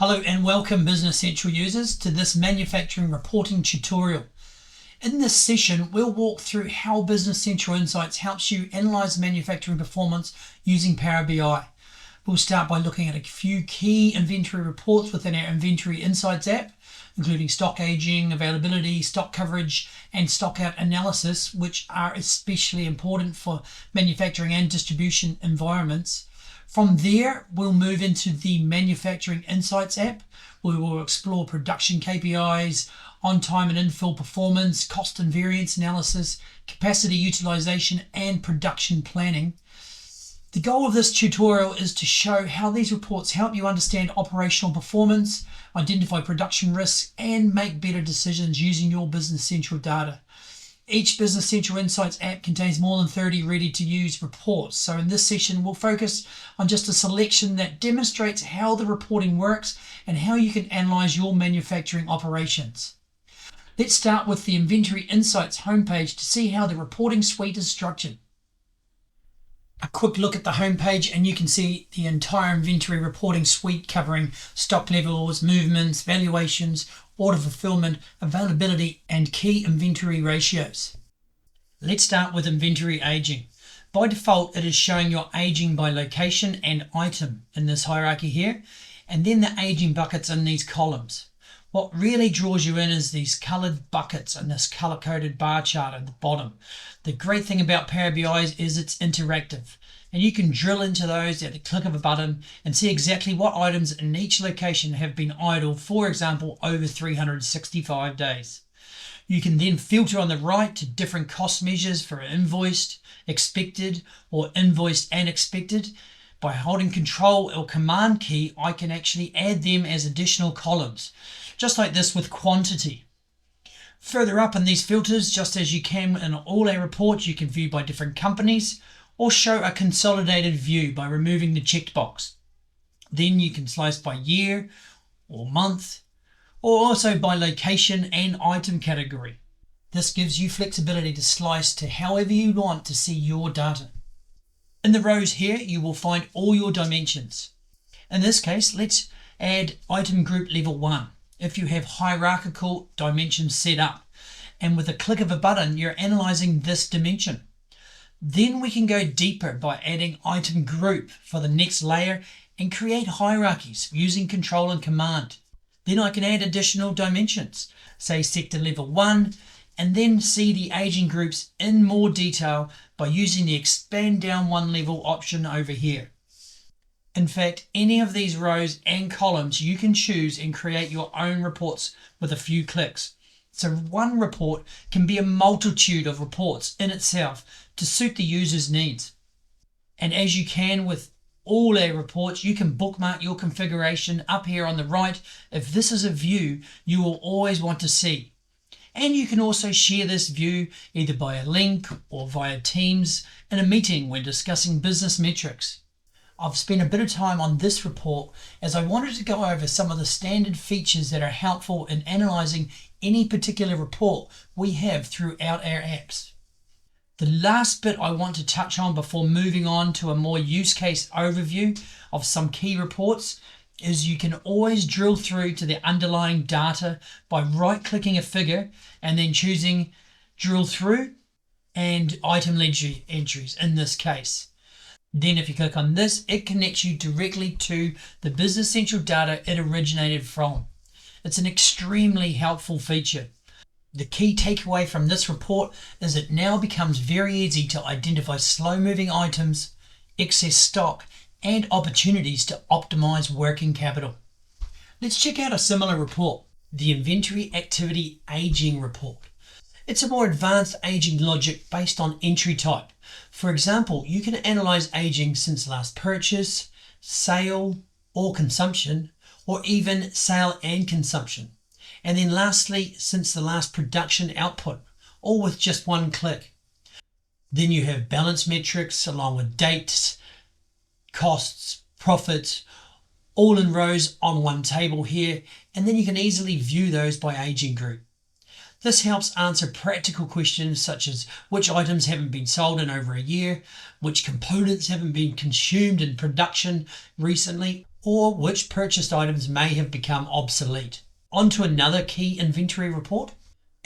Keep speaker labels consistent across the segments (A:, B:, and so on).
A: Hello and welcome Business Central users to this manufacturing reporting tutorial. In this session, we'll walk through how Business Central Insights helps you analyze manufacturing performance using Power BI. We'll start by looking at a few key inventory reports within our Inventory Insights app, including stock aging, availability, stock coverage, and stock out analysis, which are especially important for manufacturing and distribution environments. From there, we'll move into the Manufacturing Insights app, where we'll explore production KPIs, on-time and in-fill performance, cost and variance analysis, capacity utilization, and production planning. The goal of this tutorial is to show how these reports help you understand operational performance, identify production risks, and make better decisions using your Business Central data. Each Business Central Insights app contains more than 30 ready-to-use reports. So in this session, we'll focus on just a selection that demonstrates how the reporting works and how you can analyze your manufacturing operations. Let's start with the Inventory Insights homepage to see how the reporting suite is structured. A quick look at the homepage and you can see the entire inventory reporting suite covering stock levels, movements, valuations, order fulfillment, availability, and key inventory ratios. Let's start with inventory aging. By default, it is showing your aging by location and item in this hierarchy here, and then the aging buckets in these columns. What really draws you in is these coloured buckets and this colour-coded bar chart at the bottom. The great thing about Power BI is it's interactive, and you can drill into those at the click of a button and see exactly what items in each location have been idle, for example, over 365 days. You can then filter on the right to different cost measures for invoiced, expected, or invoiced and expected. By holding Control or Command key, I can actually add them as additional columns, just like this with quantity. Further up in these filters, just as you can in all our reports, you can view by different companies or show a consolidated view by removing the checked box. Then you can slice by year or month, or also by location and item category. This gives you flexibility to slice to however you want to see your data. In the rows here, you will find all your dimensions. In this case, let's add item group level 1. If you have hierarchical dimensions set up, and with a click of a button, you're analyzing this dimension. Then we can go deeper by adding item group for the next layer and create hierarchies using Control and Command. Then I can add additional dimensions, say sector level 1, and then see the aging groups in more detail by using the expand down one level option over here. In fact, any of these rows and columns you can choose and create your own reports with a few clicks. So one report can be a multitude of reports in itself to suit the user's needs. And as you can with all our reports, you can bookmark your configuration up here on the right if this is a view you will always want to see. And you can also share this view either by a link or via Teams in a meeting when discussing business metrics. I've spent a bit of time on this report as I wanted to go over some of the standard features that are helpful in analysing any particular report we have throughout our apps. The last bit I want to touch on before moving on to a more use case overview of some key reports is you can always drill through to the underlying data by right-clicking a figure and then choosing drill through and item ledger entries in this case. Then if you click on this, it connects you directly to the Business Central data it originated from. It's an extremely helpful feature. The key takeaway from this report is it now becomes very easy to identify slow-moving items, excess stock, and opportunities to optimize working capital. Let's check out a similar report, the Inventory Activity Aging Report. It's a more advanced aging logic based on entry type. For example, you can analyze aging since last purchase, sale or consumption, or even sale and consumption. And then lastly, since the last production output, all with just one click. Then you have balance metrics along with dates, costs, profits, all in rows on one table here, and then you can easily view those by aging group. This helps answer practical questions such as which items haven't been sold in over a year, which components haven't been consumed in production recently, or which purchased items may have become obsolete. On to another key inventory report,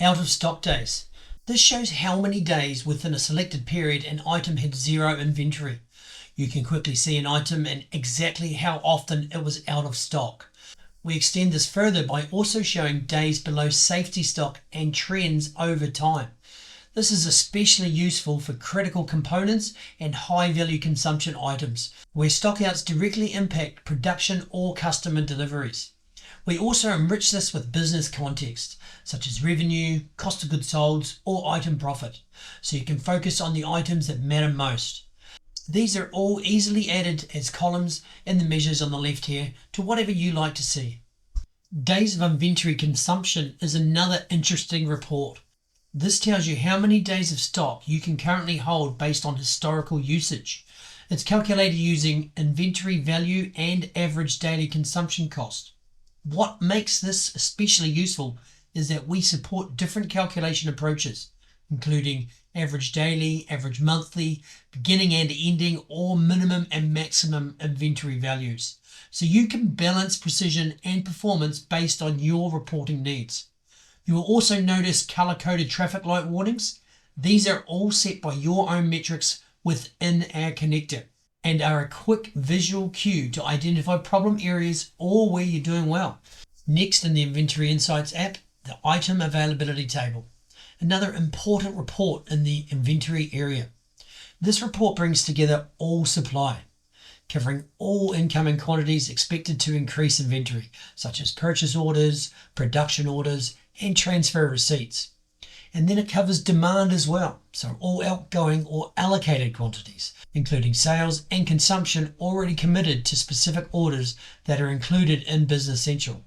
A: out of stock days. This shows how many days within a selected period an item had zero inventory. You can quickly see an item and exactly how often it was out of stock. We extend this further by also showing days below safety stock and trends over time. This is especially useful for critical components and high value consumption items, where stockouts directly impact production or customer deliveries. We also enrich this with business context, such as revenue, cost of goods sold, or item profit, so you can focus on the items that matter most. These are all easily added as columns in the measures on the left here to whatever you like to see. Days of inventory consumption is another interesting report. This tells you how many days of stock you can currently hold based on historical usage. It's calculated using inventory value and average daily consumption cost. What makes this especially useful is that we support different calculation approaches, including average daily, average monthly, beginning and ending, or minimum and maximum inventory values. So you can balance precision and performance based on your reporting needs. You will also notice color-coded traffic light warnings. These are all set by your own metrics within our connector and are a quick visual cue to identify problem areas or where you're doing well. Next in the Inventory Insights app, the item availability table, another important report in the inventory area. This report brings together all supply, covering all incoming quantities expected to increase inventory, such as purchase orders, production orders, and transfer receipts. And then it covers demand as well, so all outgoing or allocated quantities, including sales and consumption already committed to specific orders that are included in Business Central.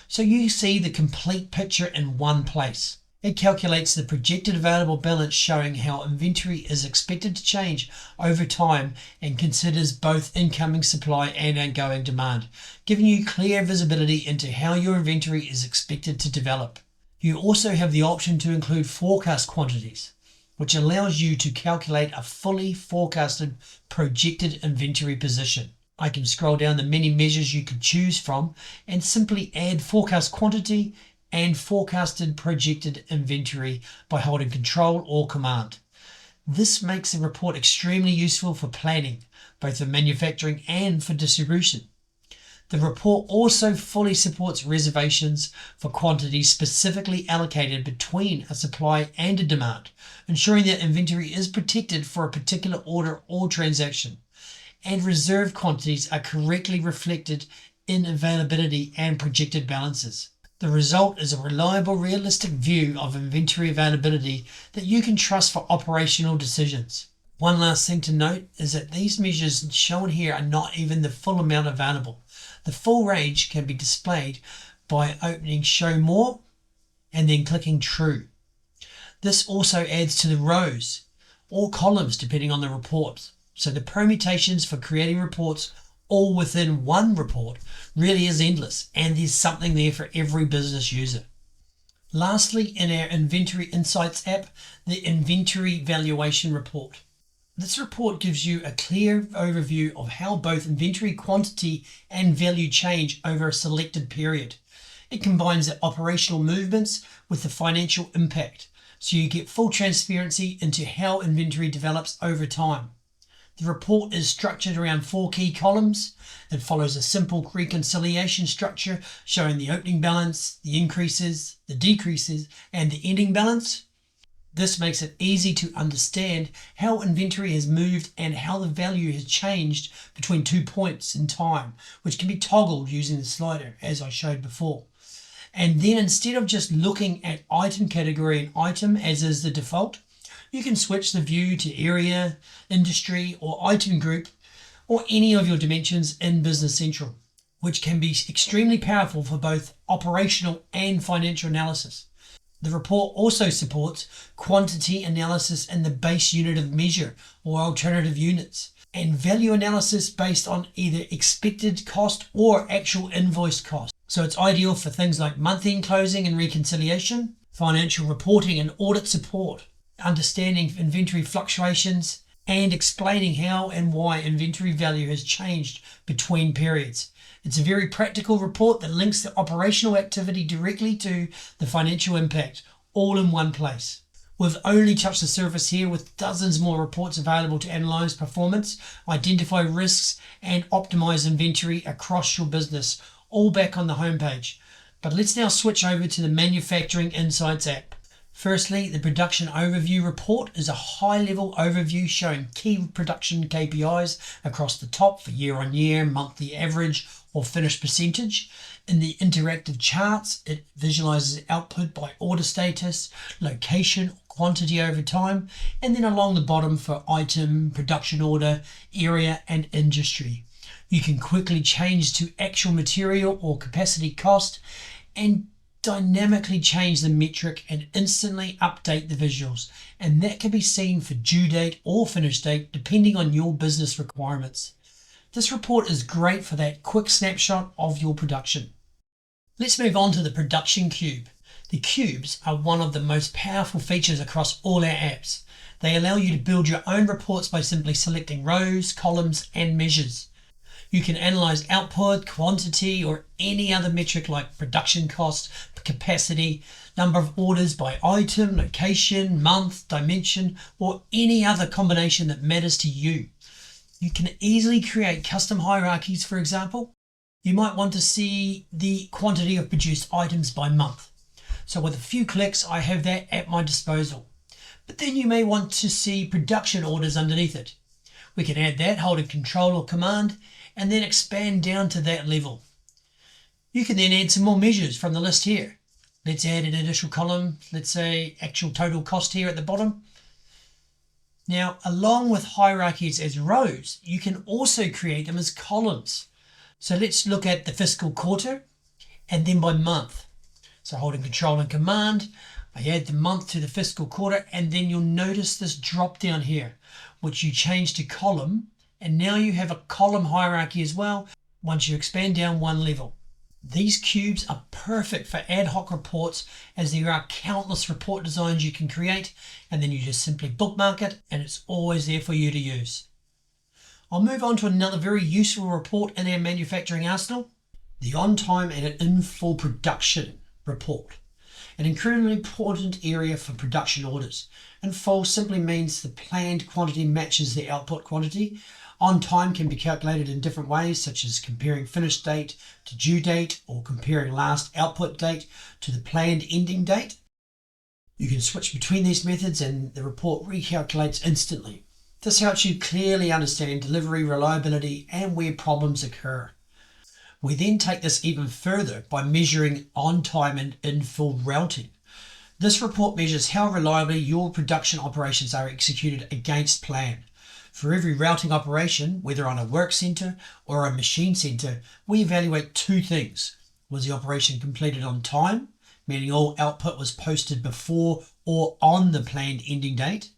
A: So you see the complete picture in one place. It calculates the projected available balance, showing how inventory is expected to change over time, and considers both incoming supply and outgoing demand, giving you clear visibility into how your inventory is expected to develop. You also have the option to include forecast quantities, which allows you to calculate a fully forecasted projected inventory position. I can scroll down the many measures you could choose from and simply add forecast quantity and forecasted projected inventory by holding Control or Command. This makes the report extremely useful for planning, both for manufacturing and for distribution. The report also fully supports reservations for quantities specifically allocated between a supply and a demand, ensuring that inventory is protected for a particular order or transaction, and reserved quantities are correctly reflected in availability and projected balances. The result is a reliable, realistic view of inventory availability that you can trust for operational decisions. One last thing to note is that these measures shown here are not even the full amount available. The full range can be displayed by opening Show More and then clicking True. This also adds to the rows or columns depending on the report. So the permutations for creating reports all within one report really is endless, and there's something there for every business user. Lastly, in our Inventory Insights app, the Inventory Valuation Report. This report gives you a clear overview of how both inventory quantity and value change over a selected period. It combines the operational movements with the financial impact, so you get full transparency into how inventory develops over time. The report is structured around 4 key columns. It follows a simple reconciliation structure showing the opening balance, the increases, the decreases, and the ending balance. This makes it easy to understand how inventory has moved and how the value has changed between 2 points in time, which can be toggled using the slider, as I showed before. And then instead of just looking at item category and item as is the default, you can switch the view to area, industry, or item group, or any of your dimensions in Business Central, which can be extremely powerful for both operational and financial analysis. The report also supports quantity analysis in the base unit of measure or alternative units, and value analysis based on either expected cost or actual invoiced cost. So it's ideal for things like month-end closing and reconciliation, financial reporting and audit support, understanding inventory fluctuations, and explaining how and why inventory value has changed between periods. It's a very practical report that links the operational activity directly to the financial impact, all in one place. We've only touched the surface here with dozens more reports available to analyse performance, identify risks, and optimise inventory across your business, all back on the homepage. But let's now switch over to the Manufacturing Insights app. Firstly, the Production Overview report is a high-level overview showing key production KPIs across the top for year-on-year, monthly average, or finished percentage. In the interactive charts, it visualizes output by order status, location, quantity over time, and then along the bottom for item, production order, area, and industry. You can quickly change to actual material or capacity cost and dynamically change the metric and instantly update the visuals, and that can be seen for due date or finish date depending on your business requirements. This report is great for that quick snapshot of your production. Let's move on to the production cube. The cubes are one of the most powerful features across all our apps. They allow you to build your own reports by simply selecting rows, columns, and measures. You can analyze output, quantity, or any other metric like production cost, capacity, number of orders by item, location, month, dimension, or any other combination that matters to you. You can easily create custom hierarchies, for example. You might want to see the quantity of produced items by month. So with a few clicks, I have that at my disposal. But then you may want to see production orders underneath it. We can add that holding Control or Command and then expand down to that level. You can then add some more measures from the list here. Let's add an additional column, let's say actual total cost here at the bottom. Now, along with hierarchies as rows, you can also create them as columns. So let's look at the fiscal quarter and then by month. So holding Control and Command, I add the month to the fiscal quarter, and then you'll notice this drop down here, which you change to column, and now you have a column hierarchy as well once you expand down one level. These cubes are perfect for ad hoc reports, as there are countless report designs you can create, and then you just simply bookmark it and it's always there for you to use. I'll move on to another very useful report in our manufacturing arsenal, the on-time and in-full production report. An incredibly important area for production orders. In full simply means the planned quantity matches the output quantity. On time can be calculated in different ways, such as comparing finished date to due date, or comparing last output date to the planned ending date. You can switch between these methods and the report recalculates instantly. This helps you clearly understand delivery reliability and where problems occur. We then take this even further by measuring on-time and in-full routing. This report measures how reliably your production operations are executed against plan. For every routing operation, whether on a work centre or a machine centre, we evaluate two things. Was the operation completed on time, meaning all output was posted before or on the planned ending date?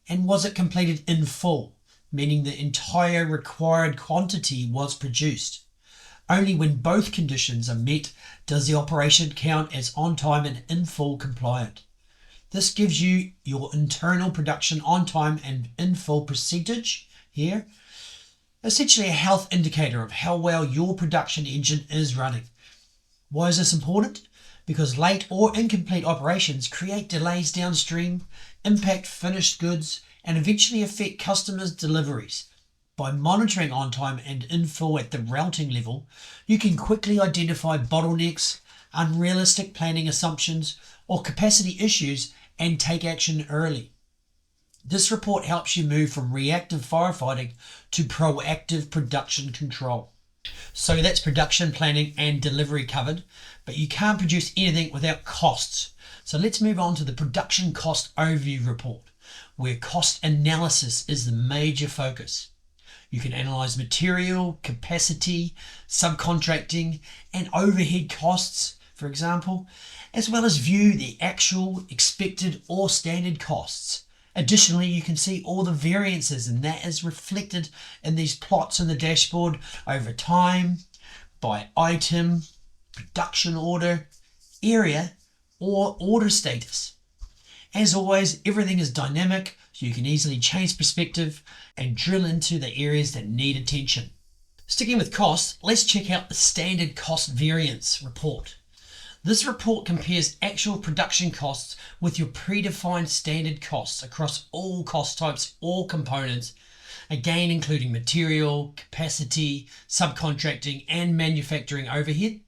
A: And was it completed in full, meaning the entire required quantity was produced? Only when both conditions are met does the operation count as on time and in full compliant. This gives you your internal production on time and in full percentage here, essentially a health indicator of how well your production engine is running. Why is this important? Because late or incomplete operations create delays downstream, impact finished goods, and eventually affect customers' deliveries. By monitoring on time and in full at the routing level, you can quickly identify bottlenecks, unrealistic planning assumptions, or capacity issues and take action early. This report helps you move from reactive firefighting to proactive production control. So that's production planning and delivery covered, but you can't produce anything without costs. So let's move on to the production cost overview report, where cost analysis is the major focus. You can analyze material, capacity, subcontracting, and overhead costs, for example, as well as view the actual, expected, or standard costs. Additionally, you can see all the variances, and that is reflected in these plots in the dashboard over time, by item, production order, area, or order status. As always, everything is dynamic, so you can easily change perspective and drill into the areas that need attention. Sticking with costs, let's check out the standard cost variance report. This report compares actual production costs with your predefined standard costs across all cost types or components, again including material, capacity, subcontracting, and manufacturing overhead.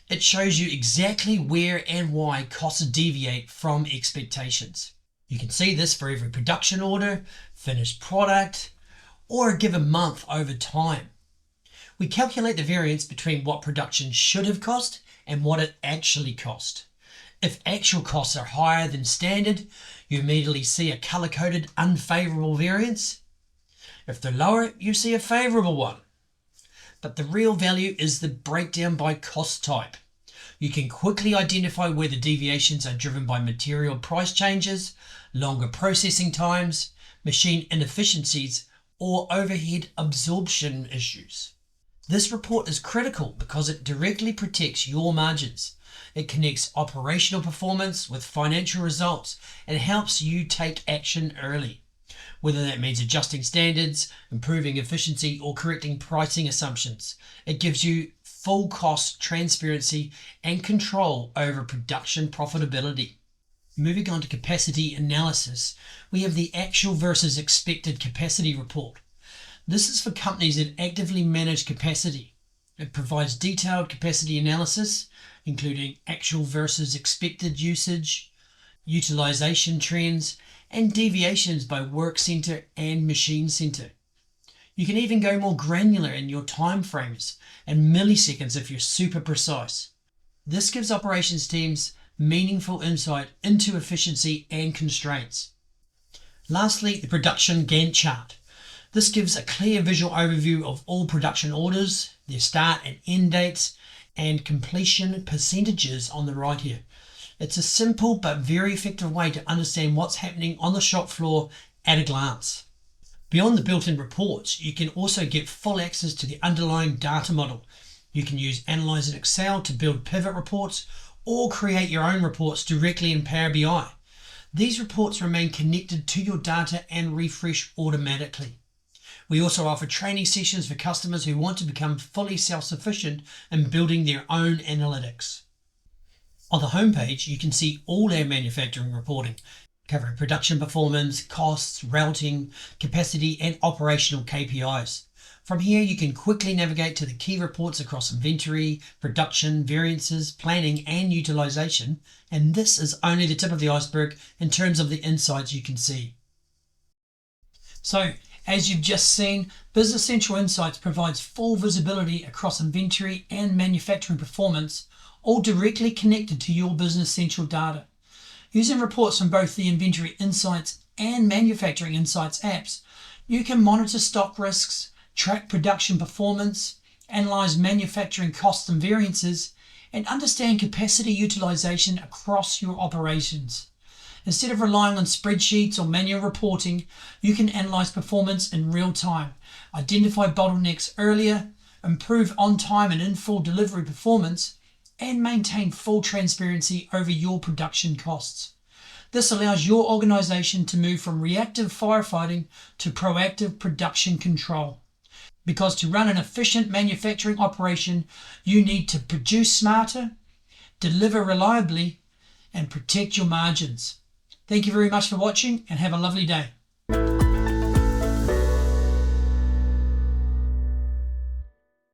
A: It shows you exactly where and why costs deviate from expectations. You can see this for every production order, finished product, or a given month over time. We calculate the variance between what production should have cost and what it actually cost. If actual costs are higher than standard, you immediately see a color-coded unfavorable variance. If they're lower, you see a favorable one. But the real value is the breakdown by cost type. You can quickly identify where the deviations are driven by material price changes, longer processing times, machine inefficiencies, or overhead absorption issues. This report is critical because it directly protects your margins. It connects operational performance with financial results and helps you take action early. Whether that means adjusting standards, improving efficiency, or correcting pricing assumptions, it gives you full cost transparency and control over production profitability. Moving on to capacity analysis, we have the actual versus expected capacity report. This is for companies that actively manage capacity. It provides detailed capacity analysis, including actual versus expected usage, utilisation trends, and deviations by work centre and machine centre. You can even go more granular in your time frames and milliseconds if you're super precise. This gives operations teams meaningful insight into efficiency and constraints. Lastly, the production Gantt chart. This gives a clear visual overview of all production orders, their start and end dates, and completion percentages on the right here. It's a simple but very effective way to understand what's happening on the shop floor at a glance. Beyond the built-in reports, you can also get full access to the underlying data model. You can use Analyse in Excel to build pivot reports or create your own reports directly in Power BI. These reports remain connected to your data and refresh automatically. We also offer training sessions for customers who want to become fully self-sufficient in building their own analytics. On the homepage, you can see all our manufacturing reporting, covering production performance, costs, routing, capacity, and operational KPIs. From here, you can quickly navigate to the key reports across inventory, production, variances, planning, and utilisation, and this is only the tip of the iceberg in terms of the insights you can see. So, as you've just seen, Business Central Insights provides full visibility across inventory and manufacturing performance, all directly connected to your Business Central data. Using reports from both the Inventory Insights and Manufacturing Insights apps, you can monitor stock risks, track production performance, analyze manufacturing costs and variances, and understand capacity utilization across your operations. Instead of relying on spreadsheets or manual reporting, you can analyze performance in real time, identify bottlenecks earlier, improve on-time and in-full delivery performance, and maintain full transparency over your production costs. This allows your organization to move from reactive firefighting to proactive production control. Because to run an efficient manufacturing operation, you need to produce smarter, deliver reliably, and protect your margins. Thank you very much for watching and have a lovely day.